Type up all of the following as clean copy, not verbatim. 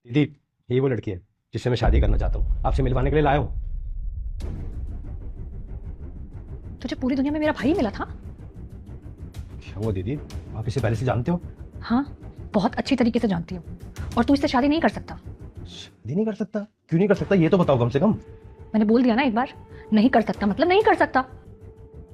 दीदी, यही वो लड़की है जिससे मैं शादी करना चाहता हूँ, आपसे मिलवाने के लिए लाया हूँ। तुझे पूरी दुनिया में मेरा भाई मिला था? क्या हुआ दीदी, आप इसे पहले से जानते हो? हाँ, बहुत अच्छी तरीके से जानती हूँ। और तू इससे शादी नहीं कर सकता। शादी नहीं कर सकता? क्यों नहीं कर सकता, ये तो बताओ कम से कम। मैंने बोल दिया ना एक बार, नहीं कर सकता मतलब नहीं कर सकता।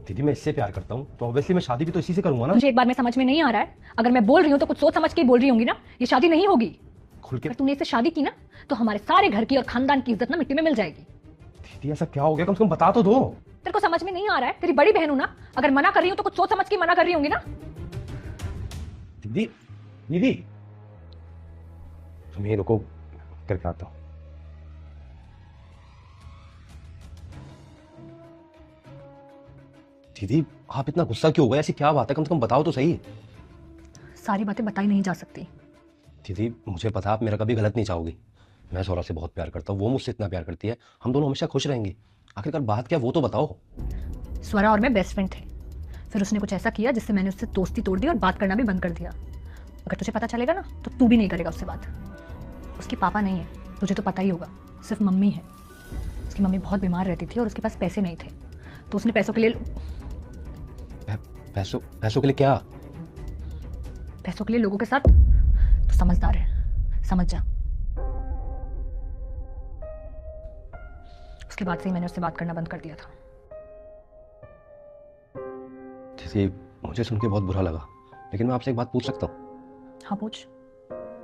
दीदी, मैं इससे प्यार करता हूँ तो ऑब्वियसली मैं शादी भी तो इसी से करूंगा ना। मुझे एक बार में समझ में नहीं आ रहा है। अगर मैं बोल रही हूँ तो कुछ सोच समझ के ही बोल रही होंगी ना। ये शादी नहीं होगी। खुल के। अगर तूने इससे शादी की ना तो हमारे सारे घर की और खानदान की इज्जत ना मिट्टी में मिल जाएगी। दीदी, ऐसा क्या हो गया, कम से कम बता तो दो। तेरे को समझ में नहीं आ रहा है? तेरी बड़ी बहन हूं ना, अगर मना कर रही हूँ तो कुछ सोच समझ के मना कर रही होंगी ना। दीदी, दीदी, तुम यहीं रुको, करके आता हूँ। दीदी, आप इतना गुस्सा क्यों हो गए, ऐसी क्या बात है, कम से कम बताओ तो सही। सारी बातें बताई नहीं जा सकती। दीदी, मुझे पता आप मेरा कभी गलत नहीं चाहोगी। मैं सौरभ से बहुत प्यार करता हूँ, वो मुझसे इतना प्यार करती है, हम दोनों हमेशा खुश रहेंगे। आखिरकार बात क्या वो तो बताओ। स्वरा और मैं बेस्ट फ्रेंड थे। फिर उसने कुछ ऐसा किया जिससे मैंने उससे दोस्ती तोड़ दी और बात करना भी बंद कर दिया। अगर तुझे पता चलेगा ना तो तू भी नहीं करेगा उससे बात। उसके पापा नहीं है, तुझे तो पता ही होगा, सिर्फ मम्मी है। उसकी मम्मी बहुत बीमार रहती थी और उसके पास पैसे नहीं थे, तो उसने पैसों के लिए पैसों पैसों के लिए क्या? पैसों के लिए लोगों के साथ। तो समझदार है, समझ जा। उसके बाद से ही मैंने उससे बात करना बंद कर दिया था। दीदी, मुझे सुन के बहुत बुरा लगा, लेकिन मैं आपसे एक बात पूछ सकता हूँ? हाँ पूछ।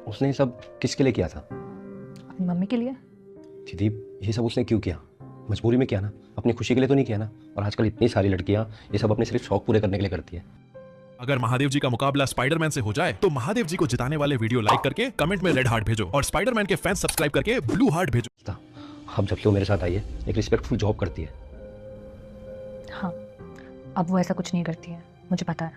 उसने ये सब किसके लिए किया था? अपनी मम्मी के लिए। दीदी, ये सब उसने क्यों किया? मजबूरी में किया ना, अपनी खुशी के लिए तो नहीं किया ना। और आजकल इतनी सारी लड़कियां ये सब अपने सिर्फ शौक पूरे करने के लिए करती है। अगर महादेव जी का मुकाबला स्पाइडरमैन से हो जाए तो महादेव जी को जिताने वाले वीडियो लाइक करके कमेंट में रेड हार्ट भेजो और स्पाइडरमैन के फैंस सब्सक्राइब करके ब्लू हार्ट भेजो। अब जब से वो मेरे साथ आई है, एक रिस्पेक्टफुल जॉब करती है। हाँ, अब वो ऐसा कुछ नहीं करती है, मुझे पता है।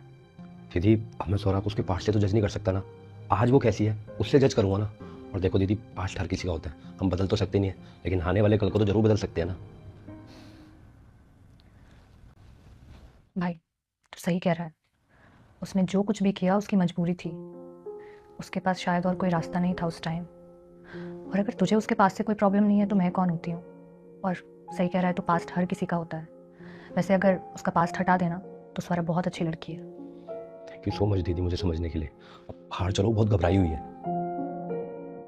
दीदी, अब मैं सौरभ को उसके पास्ट से तो जज नहीं कर सकता ना। आज वो कैसी है उससे जज करूंगा ना। और देखो दीदी, पास्ट हर किसी का होता है, हम बदल तो सकते नहीं है, लेकिन आने वाले कल को तो जरूर बदल सकते हैं ना। भाई, तू सही कह रहा है। उसने जो कुछ भी किया उसकी मजबूरी थी। उसके पास शायद और कोई रास्ता नहीं था उस टाइम। और अगर तुझे उसके पास से कोई प्रॉब्लम नहीं है तो मैं कौन होती हूँ। और सही कह रहा है, तो पास्ट हर किसी का होता है। वैसे अगर उसका पास्ट हटा देना तो स्वरा बहुत अच्छी लड़की है। थैंक यू सो मच दीदी मुझे समझने के लिए। अब बाहर चलो, बहुत घबराई हुई है।